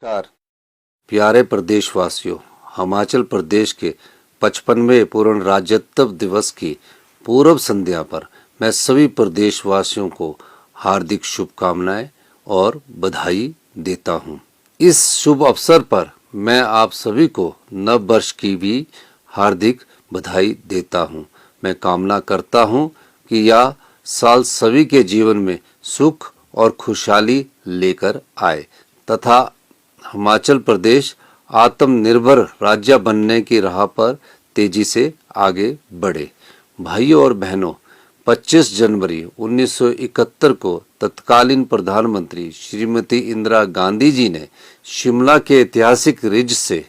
नमस्कार प्यारे प्रदेशवासियों। हिमाचल प्रदेश के 55वें पूर्ण राज्यत्व दिवस की पूर्व संध्या पर मैं सभी प्रदेशवासियों को हार्दिक शुभकामनाएं और बधाई देता हूं। इस शुभ अवसर पर मैं आप सभी को नव वर्ष की भी हार्दिक बधाई देता हूं। मैं कामना करता हूं कि यह साल सभी के जीवन में सुख और खुशहाली लेकर आए तथा हिमाचल प्रदेश आत्मनिर्भर राज्य बनने की राह पर तेजी से आगे बढ़े। भाइयों और बहनों, 25 जनवरी 1971 को तत्कालीन प्रधानमंत्री श्रीमती इंदिरा गांधी जी ने शिमला के ऐतिहासिक रिज से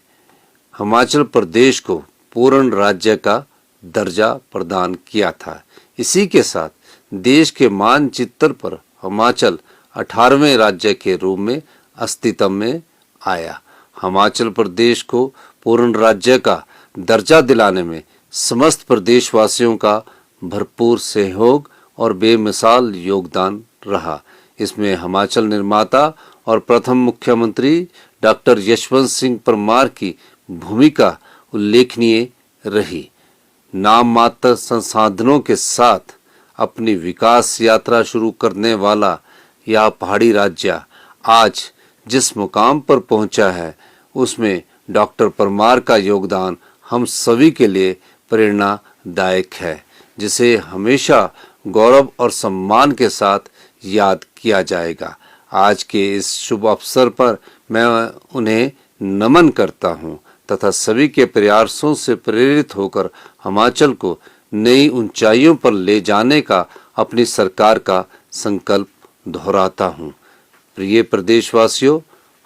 हिमाचल प्रदेश को पूर्ण राज्य का दर्जा प्रदान किया था। इसी के साथ देश के मानचित्र पर हिमाचल 18वें राज्य के रूप में अस्तित्व में आया। हिमाचल प्रदेश को पूर्ण राज्य का दर्जा दिलाने में समस्त प्रदेशवासियों का भरपूर सहयोग और बेमिसाल योगदान रहा। इसमें हिमाचल निर्माता और प्रथम मुख्यमंत्री डॉक्टर यशवंत सिंह परमार की भूमिका उल्लेखनीय रही। नाम मात्र संसाधनों के साथ अपनी विकास यात्रा शुरू करने वाला यह पहाड़ी राज्य आज जिस मुकाम पर पहुंचा है, उसमें डॉक्टर परमार का योगदान हम सभी के लिए प्रेरणादायक है, जिसे हमेशा गौरव और सम्मान के साथ याद किया जाएगा। आज के इस शुभ अवसर पर मैं उन्हें नमन करता हूं तथा सभी के प्रयासों से प्रेरित होकर हिमाचल को नई ऊंचाइयों पर ले जाने का अपनी सरकार का संकल्प दोहराता हूं। प्रिय प्रदेशवासियों,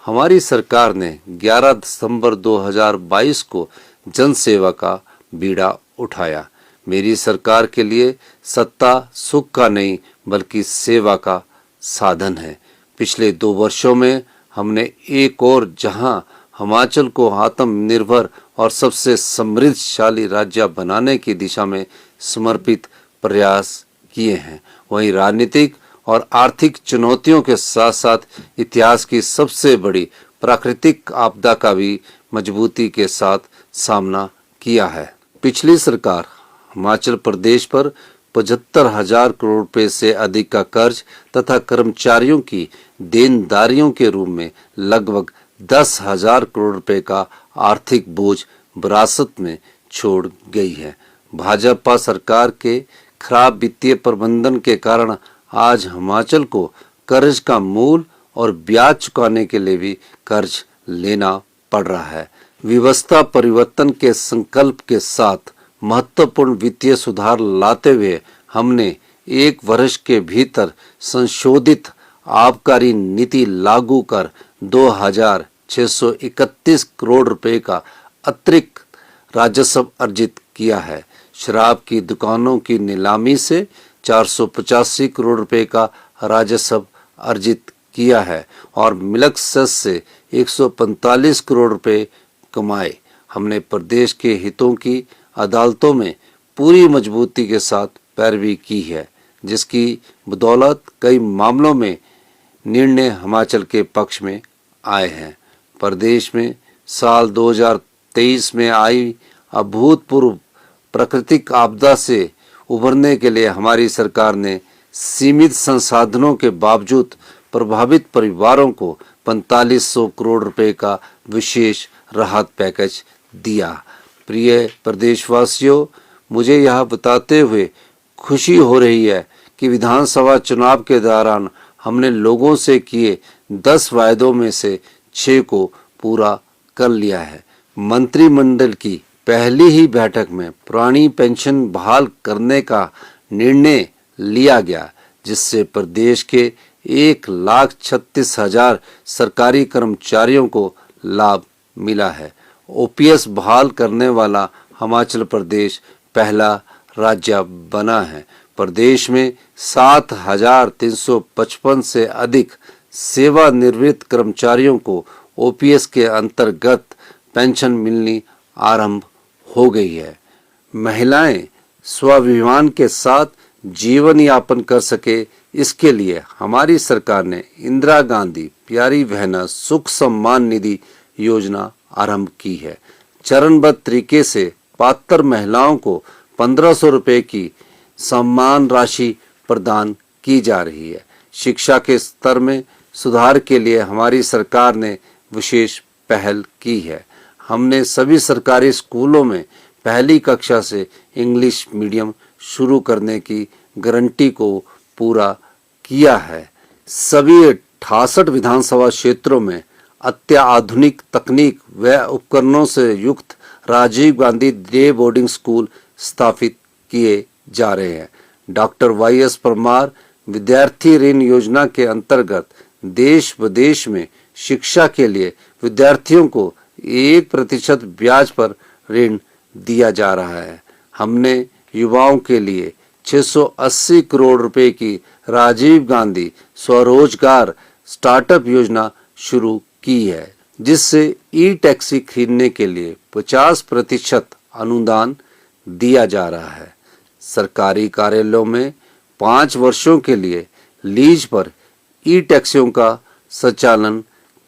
हमारी सरकार ने 11 दिसंबर 2022 को जन सेवा का बीड़ा उठाया। मेरी सरकार के लिए सत्ता सुख का नहीं बल्कि सेवा का साधन है। पिछले 2 वर्षों में हमने एक और जहां हिमाचल को आत्मनिर्भर और सबसे समृद्धशाली राज्य बनाने की दिशा में समर्पित प्रयास किए हैं, वहीं राजनीतिक और आर्थिक चुनौतियों के साथ साथ इतिहास की सबसे बड़ी प्राकृतिक आपदा का भी मजबूती के साथ सामना किया है। पिछली सरकार हिमाचल प्रदेश पर 75,000 करोड़ रुपए से अधिक का कर्ज तथा कर्मचारियों की देनदारियों के रूप में लगभग 10,000 करोड़ रुपए का आर्थिक बोझ विरासत में छोड़ गई है। भाजपा सरकार के खराब वित्तीय प्रबंधन के कारण आज हिमाचल को कर्ज का मूल और ब्याज चुकाने के लिए भी कर्ज लेना पड़ रहा है। व्यवस्था परिवर्तन के संकल्प के साथ महत्वपूर्ण वित्तीय सुधार लाते हुए हमने 1 वर्ष के भीतर संशोधित आबकारी नीति लागू कर 2,631 करोड़ रुपए का अतिरिक्त राजस्व अर्जित किया है। शराब की दुकानों की नीलामी से 485 करोड़ रुपए का राजस्व अर्जित किया है और मिल्क सेस से 145 करोड़ रुपए कमाए। हमने प्रदेश के हितों की अदालतों में पूरी मजबूती के साथ पैरवी की है, जिसकी बदौलत कई मामलों में निर्णय हिमाचल के पक्ष में आए हैं। प्रदेश में साल 2023 में आई अभूतपूर्व प्राकृतिक आपदा से उभरने के लिए हमारी सरकार ने सीमित संसाधनों के बावजूद प्रभावित परिवारों को 4500 करोड़ रुपए का विशेष राहत पैकेज दिया। प्रिय प्रदेशवासियों, मुझे यह बताते हुए खुशी हो रही है कि विधानसभा चुनाव के दौरान हमने लोगों से किए 10 वायदों में से 6 को पूरा कर लिया है। मंत्रिमंडल की पहली ही बैठक में पुरानी पेंशन बहाल करने का निर्णय लिया गया, जिससे प्रदेश के 1,36,000 सरकारी कर्मचारियों को लाभ मिला है। ओपीएस बहाल करने वाला हिमाचल प्रदेश पहला राज्य बना है। प्रदेश में 7,355 से अधिक सेवानिवृत्त कर्मचारियों को ओपीएस के अंतर्गत पेंशन मिलनी आरंभ हो गई है। महिलाएं स्वाभिमान के साथ जीवन यापन कर सके, इसके लिए हमारी सरकार ने इंदिरा गांधी प्यारी बहना सुख सम्मान निधि योजना आरंभ की है। चरणबद्ध तरीके से पात्र महिलाओं को 1500 रुपए की सम्मान राशि प्रदान की जा रही है। शिक्षा के स्तर में सुधार के लिए हमारी सरकार ने विशेष पहल की है। हमने सभी सरकारी स्कूलों में पहली कक्षा से इंग्लिश मीडियम शुरू करने की गारंटी को पूरा किया है। सभी 68 विधानसभा क्षेत्रों में अत्याधुनिक तकनीक व उपकरणों से युक्त Rajiv Gandhi day boarding school स्थापित किए जा रहे हैं। डॉक्टर वाई.एस. परमार विद्यार्थी ऋण योजना के अंतर्गत देश विदेश में शिक्षा के लिए विद्यार्थियों को 1% ब्याज पर ऋण दिया जा रहा है। हमने युवाओं के लिए 680 करोड़ रुपए की राजीव गांधी स्वरोजगार स्टार्टअप योजना शुरू की है, जिससे ई टैक्सी खरीदने के लिए 50% अनुदान दिया जा रहा है। सरकारी कार्यालयों में 5 वर्षों के लिए लीज पर ई टैक्सियों का संचालन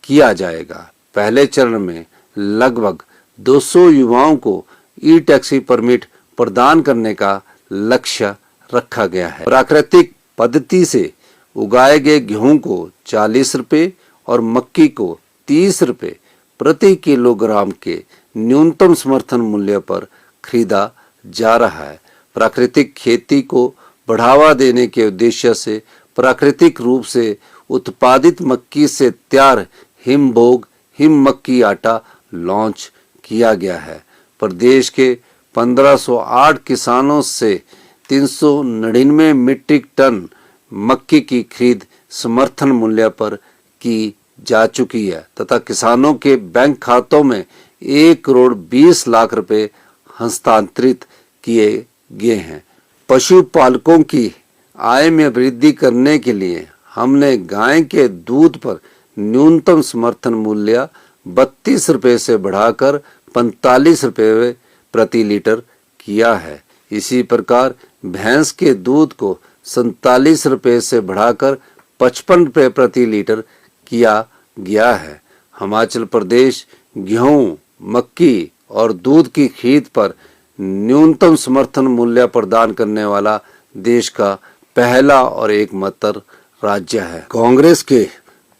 किया जाएगा। पहले चरण में लगभग 200 युवाओं को ई टैक्सी परमिट प्रदान करने का लक्ष्य रखा गया है। प्राकृतिक पद्धति से उगाए गए गेहूं को 40 रुपए और मक्की को 30 रुपए प्रति किलोग्राम के न्यूनतम समर्थन मूल्य पर खरीदा जा रहा है। प्राकृतिक खेती को बढ़ावा देने के उद्देश्य से प्राकृतिक रूप से उत्पादित मक्की से तैयार हिमभोग हिम मक्की आटा लॉन्च किया गया है। प्रदेश के 1508 किसानों से 399 मीट्रिक टन मक्की की खरीद समर्थन मूल्य पर की जा चुकी है तथा किसानों के बैंक खातों में 1 करोड़ 20 लाख रुपए हस्तांतरित किए गए हैं। पशुपालकों की आय में वृद्धि करने के लिए हमने गाय के दूध पर न्यूनतम समर्थन मूल्य 32 रुपए से बढ़ाकर 45 रुपए प्रति लीटर किया है। इसी प्रकार भैंस के दूध को 47 रुपए से बढ़ाकर 55 रुपए प्रति लीटर किया गया है। हिमाचल प्रदेश गेहूं, मक्की और दूध की खरीद पर न्यूनतम समर्थन मूल्य प्रदान करने वाला देश का पहला और एकमात्र राज्य है। कांग्रेस के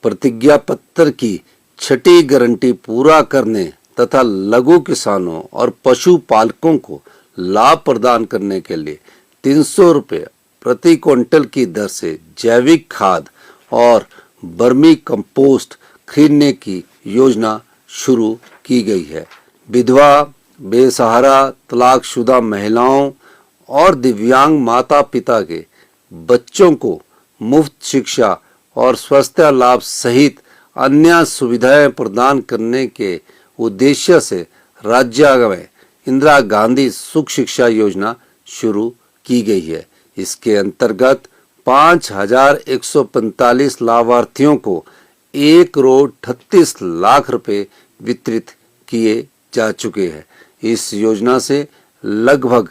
प्रतिज्ञा पत्र की छठी गारंटी पूरा करने तथा लघु किसानों और पशुपालकों को लाभ प्रदान करने के लिए 300 रुपये प्रति क्विंटल की दर से जैविक खाद और बर्मी कंपोस्ट खरीदने की योजना शुरू की गई है। विधवा, बेसहारा, तलाकशुदा महिलाओं और दिव्यांग माता पिता के बच्चों को मुफ्त शिक्षा और स्वास्थ्य लाभ सहित अन्य सुविधाएं प्रदान करने के उद्देश्य से राज्य में इंदिरा गांधी सुख शिक्षा योजना शुरू की गई है। इसके अंतर्गत 5145 लाभार्थियों को 1 करोड़ 38 लाख रुपए वितरित किए जा चुके हैं। इस योजना से लगभग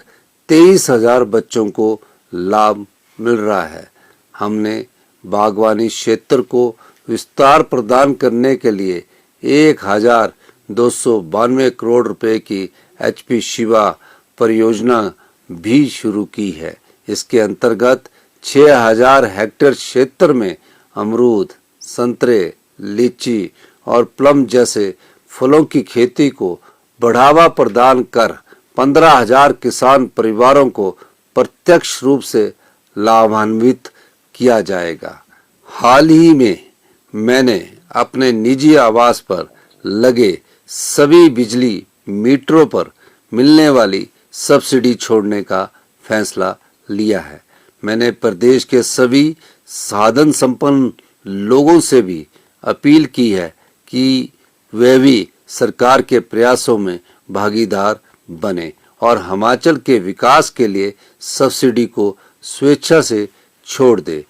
23,000 बच्चों को लाभ मिल रहा है। हमने बागवानी क्षेत्र को विस्तार प्रदान करने के लिए 1292 करोड़ रुपए की HP शिवा परियोजना भी शुरू की है। इसके अंतर्गत 6000 हेक्टेयर क्षेत्र में अमरूद, संतरे, लीची और प्लम जैसे फलों की खेती को बढ़ावा प्रदान कर 15,000 किसान परिवारों को प्रत्यक्ष रूप से लाभान्वित किया जाएगा। हाल ही में मैंने अपने निजी आवास पर लगे सभी बिजली मीटरों पर मिलने वाली सब्सिडी छोड़ने का फैसला लिया है। मैंने प्रदेश के सभी साधन संपन्न लोगों से भी अपील की है कि वे भी सरकार के प्रयासों में भागीदार बने और हिमाचल के विकास के लिए सब्सिडी को स्वेच्छा से छोड़ दे।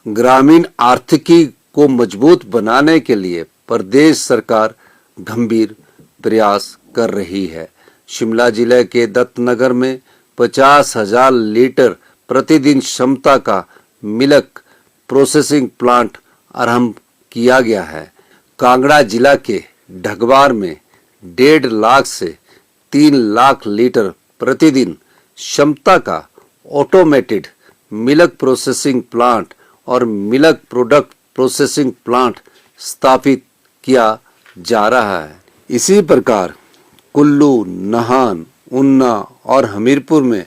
ग्रामीण आर्थिकी को मजबूत बनाने के लिए प्रदेश सरकार गंभीर प्रयास कर रही है। शिमला जिले के दत्तनगर में 50,000 लीटर प्रतिदिन क्षमता का मिल्क प्रोसेसिंग प्लांट आरंभ किया गया है। कांगड़ा जिला के ढगवार में 1.5 लाख से 3 लाख लीटर प्रतिदिन क्षमता का ऑटोमेटेड मिल्क प्रोसेसिंग प्लांट और मिल्क प्रोडक्ट प्रोसेसिंग प्लांट स्थापित किया जा रहा है। इसी प्रकार कुल्लू, नाहन, उन्ना और हमीरपुर में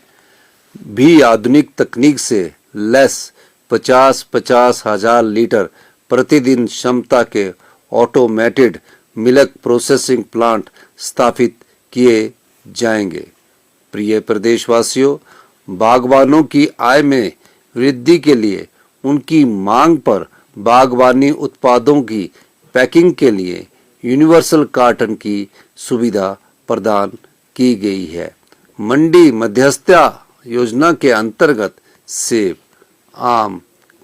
भी आधुनिक तकनीक से लैस 50-50 हजार लीटर प्रतिदिन क्षमता के ऑटोमेटेड मिल्क प्रोसेसिंग प्लांट स्थापित किए जाएंगे। प्रिय प्रदेशवासियों, बागवानों की आय में वृद्धि के लिए उनकी मांग पर बागवानी उत्पादों की पैकिंग के लिए यूनिवर्सल कार्टन की सुविधा प्रदान की गई है। मंडी मध्यस्थता योजना के अंतर्गत सेब, आम,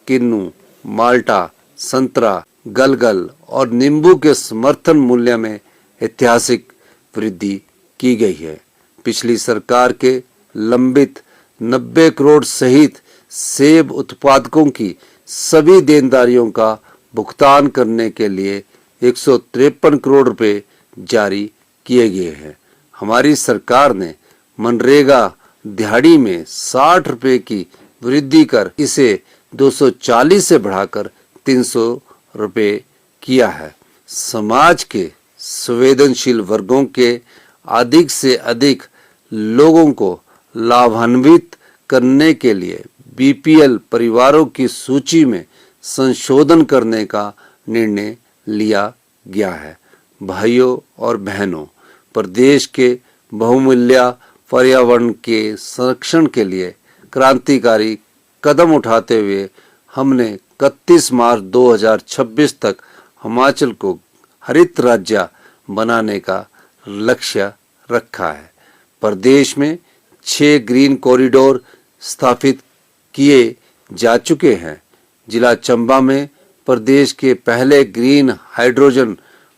किन्नू, माल्टा, संतरा, गलगल और नींबू के समर्थन मूल्य में ऐतिहासिक वृद्धि की गई है। पिछली सरकार के लंबित 90 करोड़ सहित सेब उत्पादकों की सभी देनदारियों का भुगतान करने के लिए 153 करोड़ रुपए जारी किए गए हैं। हमारी सरकार ने मनरेगा दिहाड़ी में 60 रुपए की वृद्धि कर इसे 240 से बढ़ाकर 300 रुपए किया है। समाज के संवेदनशील वर्गों के अधिक से अधिक लोगों को लाभान्वित करने के लिए बीपीएल परिवारों की सूची में संशोधन करने का निर्णय लिया गया है। भाइयों और बहनों, प्रदेश के बहुमूल्य पर्यावरण के संरक्षण के लिए क्रांतिकारी कदम उठाते हुए हमने 31 मार्च 2026 तक हिमाचल को हरित राज्य बनाने का लक्ष्य रखा है। प्रदेश में 6 ग्रीन कॉरिडोर स्थापित किए जा चुके हैं। जिला चंबा में प्रदेश के पहले ग्रीन हाइड्रोजन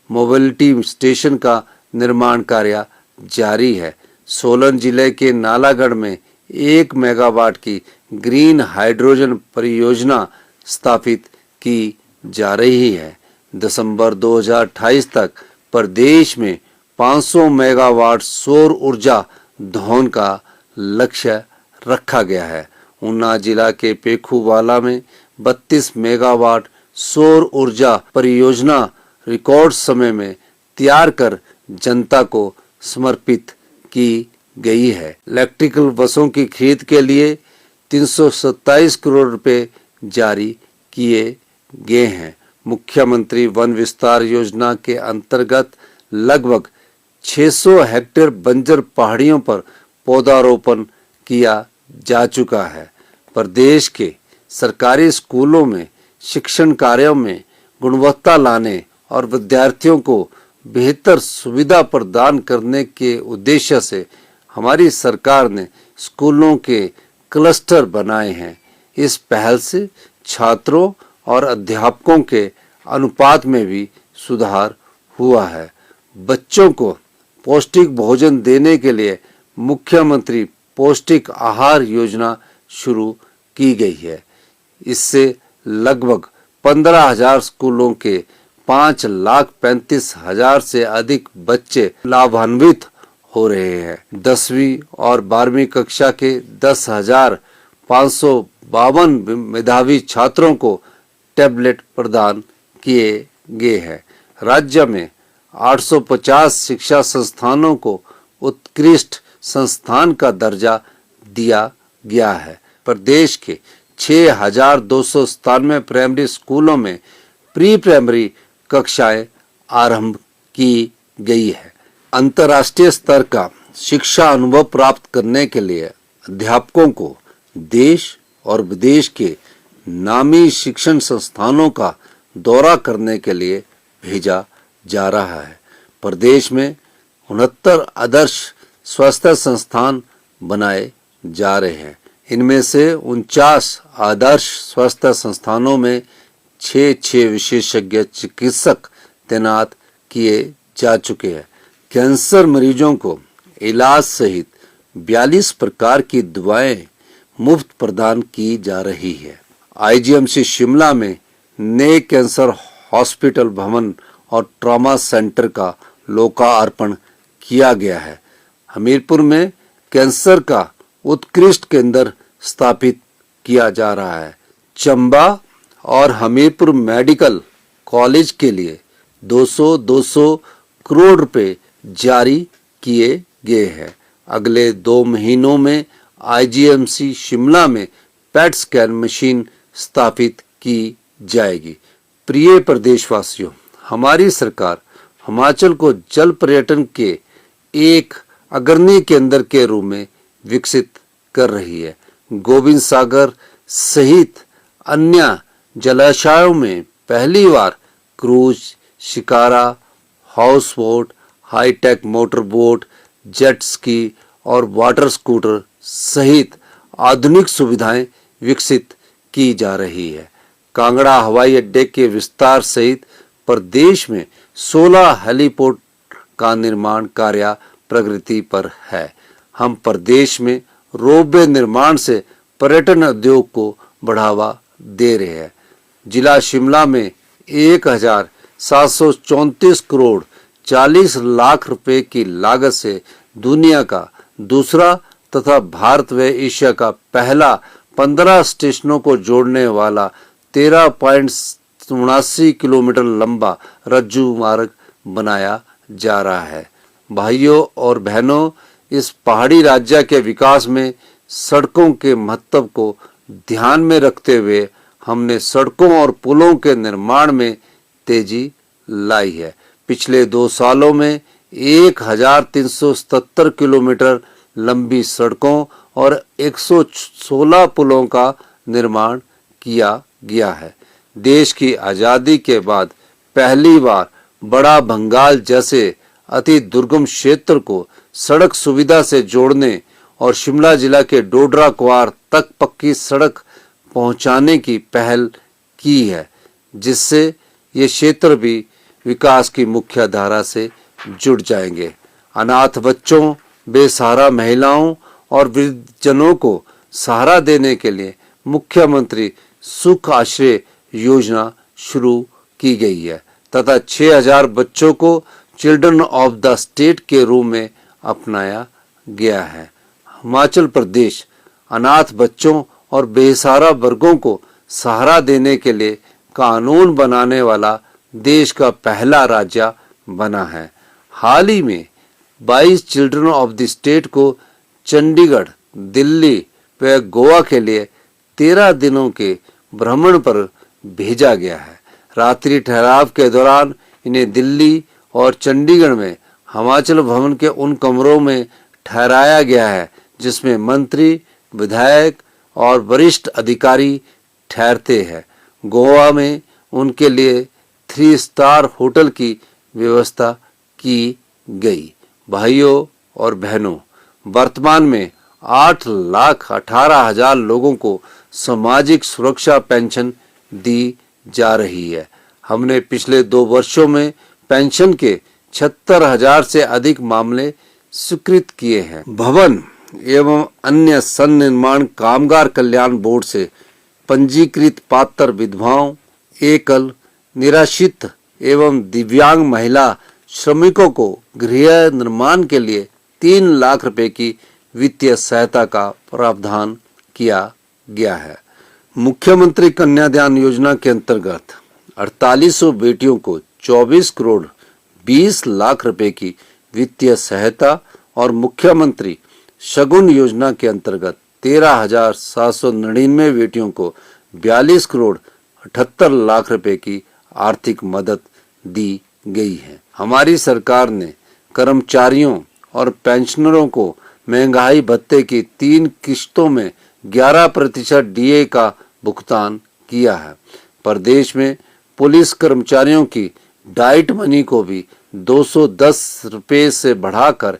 मोबिलिटी स्टेशन का निर्माण कार्य जारी है। सोलन जिले के नालागढ़ में 1 मेगावाट की ग्रीन हाइड्रोजन परियोजना स्थापित की जा रही है। दिसंबर 2028 तक प्रदेश में 500 मेगावाट सौर ऊर्जा धोन का लक्ष्य रखा गया है। ऊना जिला के पेखूवाला में 32 मेगावाट सौर ऊर्जा परियोजना रिकॉर्ड समय में तैयार कर जनता को समर्पित की गई है। इलेक्ट्रिकल बसों की खरीद के लिए 327 करोड़ रुपए जारी किए गए हैं। मुख्यमंत्री वन विस्तार योजना के अंतर्गत लगभग 600 हेक्टेयर बंजर पहाड़ियों पर पौधारोपण किया जा चुका है। प्रदेश के सरकारी स्कूलों में शिक्षण कार्यों में गुणवत्ता लाने और विद्यार्थियों को बेहतर सुविधा प्रदान करने के उद्देश्य से हमारी सरकार ने स्कूलों के क्लस्टर बनाए हैं। इस पहल से छात्रों और अध्यापकों के अनुपात में भी सुधार हुआ है। बच्चों को पौष्टिक भोजन देने के लिए मुख्यमंत्री पौष्टिक आहार योजना शुरू की गई है। इससे लगभग 15,000 स्कूलों के 5,35,000 से अधिक बच्चे लाभान्वित हो रहे हैं। 10वीं और 12वीं कक्षा के 10,552 मेधावी छात्रों को टैबलेट प्रदान किए गए हैं। राज्य में 850 शिक्षा संस्थानों को उत्कृष्ट संस्थान का दर्जा दिया गया है। प्रदेश के 6,297 प्राइमरी स्कूलों में प्री प्राइमरी कक्षाएं आरंभ की गई है। अंतर्राष्ट्रीय स्तर का शिक्षा अनुभव प्राप्त करने के लिए अध्यापकों को देश और विदेश के नामी शिक्षण संस्थानों का दौरा करने के लिए भेजा जा रहा है। प्रदेश में 69 आदर्श स्वास्थ्य संस्थान बनाए जा रहे हैं। इनमें से 49 आदर्श स्वास्थ्य संस्थानों में 6 विशेषज्ञ चिकित्सक तैनात किए जा चुके हैं। कैंसर मरीजों को इलाज सहित 42 प्रकार की दवाएं मुफ्त प्रदान की जा रही है। आईजीएमसी शिमला में नए कैंसर हॉस्पिटल भवन और ट्रॉमा सेंटर का लोकार्पण किया गया है। हमीरपुर में कैंसर का उत्कृष्ट केंद्र स्थापित किया जा रहा है। चंबा और हमीरपुर मेडिकल कॉलेज के लिए 200 करोड़ रुपए जारी किए गए हैं। अगले 2 महीनों में आईजीएमसी शिमला में पेट स्कैन मशीन स्थापित की जाएगी। प्रिय प्रदेशवासियों, हमारी सरकार हिमाचल को जल पर्यटन के एक अग्रणी केंद्र के रूप में विकसित कर रही है। गोविंद सागर सहित अन्य जलाशयों में पहली बार cruise, shikara, houseboat, hitech motor boat, jet ski और वाटर स्कूटर सहित आधुनिक सुविधाएं विकसित की जा रही है। कांगड़ा हवाई अड्डे के विस्तार सहित प्रदेश में 16 हेलीपोर्ट का निर्माण कार्य प्रगति पर है। हम प्रदेश में रोपवे निर्माण से पर्यटन उद्योग को बढ़ावा दे रहे हैं। जिला शिमला में 1734 करोड़ 40 लाख रुपए की लागत से दुनिया का दूसरा तथा भारत व एशिया का पहला 15 स्टेशनों को जोड़ने वाला 13.79 किलोमीटर लंबा रज्जू मार्ग बनाया जा रहा है। भाइयों और बहनों, इस पहाड़ी राज्य के विकास में सड़कों के महत्व को ध्यान में रखते हुए हमने सड़कों और पुलों के निर्माण में तेजी लाई है। पिछले 2 सालों में 1377 किलोमीटर लंबी सड़कों और 116 पुलों का निर्माण किया गया है। देश की आज़ादी के बाद पहली बार बड़ा भंगाल जैसे अति दुर्गम क्षेत्र को सड़क सुविधा से जोड़ने और शिमला जिला के डोडरा क्वार तक पक्की सड़क पहुंचाने की पहल की है, जिससे ये क्षेत्र भी विकास की मुख्य धारा से जुड़ जाएंगे। अनाथ बच्चों, बेसहारा महिलाओं और वृद्धजनों को सहारा देने के लिए मुख्यमंत्री सुख आश्रय योजना शुरू की गई है तथा 6000 बच्चों को चिल्ड्रन ऑफ द स्टेट के रूप में अपनाया गया है। हिमाचल प्रदेश अनाथ बच्चों और बेसहारा वर्गों को सहारा देने के लिए कानून बनाने वाला देश का पहला राज्य बना है। हाल ही में 22 चिल्ड्रन ऑफ द स्टेट को चंडीगढ़, दिल्ली व गोवा के लिए 13 दिनों के भ्रमण पर भेजा गया है। रात्रि ठहराव के दौरान इन्हें दिल्ली और चंडीगढ़ में हिमाचल भवन के उन कमरों में ठहराया गया है जिसमें मंत्री, विधायक और वरिष्ठ अधिकारी ठहरते हैं। गोवा में उनके लिए 3 स्टार होटल की व्यवस्था की गई। भाइयों और बहनों, वर्तमान में 8,18,000 लोगों को सामाजिक सुरक्षा पेंशन दी जा रही है। हमने पिछले 2 वर्षों में पेंशन के 76,000 से अधिक मामले स्वीकृत किए हैं। भवन एवं अन्य सन्निर्माण कामगार कल्याण बोर्ड से पंजीकृत पात्र विधवाओं, एकल, निराश्रित एवं दिव्यांग महिला श्रमिकों को गृह निर्माण के लिए 3 लाख रुपए की वित्तीय सहायता का प्रावधान किया गया है। मुख्यमंत्री कन्यादान योजना के अंतर्गत 4800 बेटियों को 24 करोड़ 20 लाख रुपए की वित्तीय सहायता और मुख्यमंत्री शगुन योजना के अंतर्गत 13,799 बेटियों को 42 करोड़ 78 लाख रुपए की आर्थिक मदद दी गई है। हमारी सरकार ने कर्मचारियों और पेंशनरों को महंगाई भत्ते की 3 किश्तों में 11% डीए का भुगतान किया है। प्रदेश में पुलिस कर्मचारियों की डाइट मनी को भी 210 रुपये से बढ़ाकर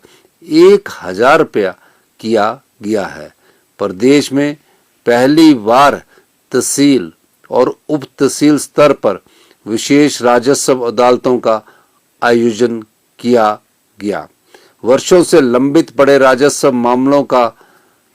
1,000 रुपया किया गया है। प्रदेश में पहली बार तहसील और उप तहसील स्तर पर विशेष राजस्व अदालतों का आयोजन किया गया। वर्षों से लंबित पड़े राजस्व मामलों का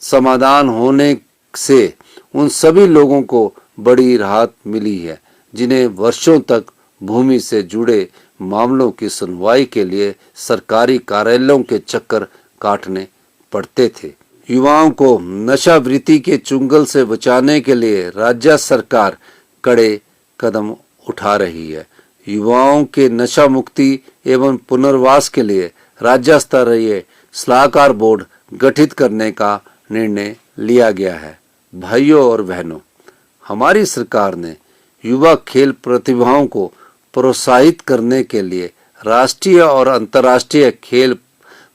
समाधान होने से उन सभी लोगों को बड़ी राहत मिली है जिन्हें वर्षों तक भूमि से जुड़े मामलों की सुनवाई के लिए सरकारी कार्यालयों के चक्कर काटने पड़ते थे। युवाओं को नशावृत्ति के चुंगल से बचाने के लिए राज्य सरकार कड़े कदम उठा रही है। युवाओं के नशा मुक्ति एवं पुनर्वास के लिए राज्य स्तरीय सलाहकार बोर्ड गठित करने का निर्णय लिया गया है। भाइयों और बहनों, हमारी सरकार ने युवा खेल प्रतिभाओं को प्रोत्साहित करने के लिए राष्ट्रीय और अंतर्राष्ट्रीय खेल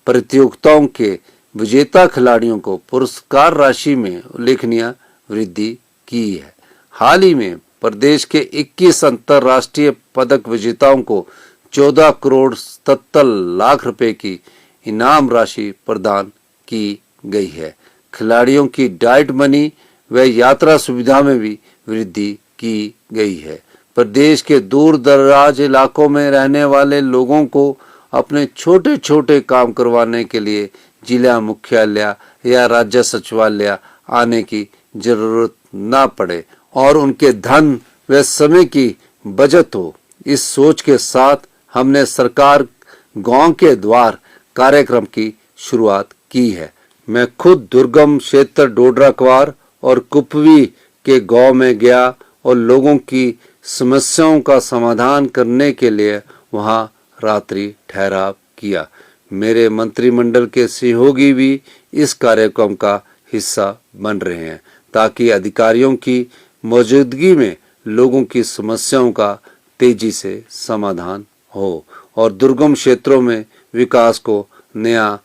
प्रतियोगिताओं के विजेता खिलाड़ियों को पुरस्कार राशि में उल्लेखनीय वृद्धि की है। हाल ही में प्रदेश के 21 अंतर्राष्ट्रीय पदक विजेताओं को 14 करोड़ 77 लाख रुपए की इनाम राशि प्रदान की गई है। खिलाड़ियों की डाइट मनी व यात्रा सुविधा में भी वृद्धि की गई है। प्रदेश के दूर दराज इलाकों में रहने वाले लोगों को अपने छोटे छोटे काम करवाने के लिए जिला मुख्यालय या राज्य सचिवालय आने की जरूरत न पड़े और उनके धन व समय की बचत हो। इस सोच के साथ हमने सरकार गांव के द्वार कार्यक्रम की शुरुआत की है। मैं खुद दुर्गम क्षेत्र डोडराक्वार और कुपवी के गांव में गया और लोगों की समस्याओं का समाधान करने के लिए वहां रात्रि ठहराव किया। मेरे मंत्रिमंडल के सहयोगी भी इस कार्यक्रम का हिस्सा बन रहे हैं ताकि अधिकारियों की मौजूदगी में लोगों की समस्याओं का तेजी से समाधान हो और दुर्गम क्षेत्रों में विकास को नया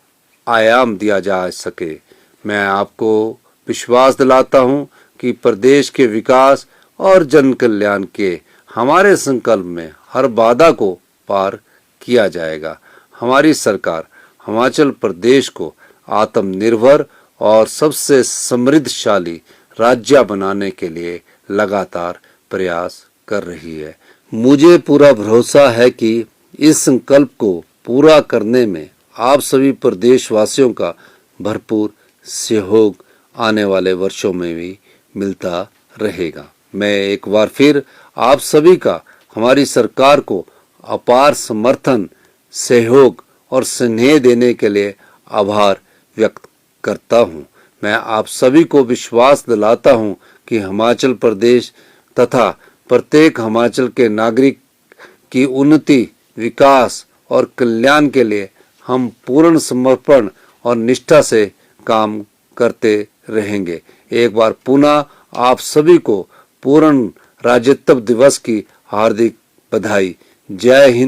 आयाम दिया जा सके। मैं आपको विश्वास दिलाता हूं कि प्रदेश के विकास और जन कल्याण के हमारे संकल्प में हर बाधा को पार किया जाएगा। हमारी सरकार हिमाचल प्रदेश को आत्मनिर्भर और सबसे समृद्धशाली राज्य बनाने के लिए लगातार प्रयास कर रही है। मुझे पूरा भरोसा है कि इस संकल्प को पूरा करने में आप सभी प्रदेशवासियों का भरपूर सहयोग आने वाले वर्षों में भी मिलता रहेगा। मैं एक बार फिर आप सभी का हमारी सरकार को अपार समर्थन, सहयोग और स्नेह देने के लिए आभार व्यक्त करता हूं। मैं आप सभी को विश्वास दिलाता हूं कि हिमाचल प्रदेश तथा प्रत्येक हिमाचल के नागरिक की उन्नति, विकास और कल्याण के लिए हम पूर्ण समर्पण और निष्ठा से काम करते रहेंगे। एक बार पुनः आप सभी को पूर्ण राज्योत्सव दिवस की हार्दिक बधाई। जय हिंद।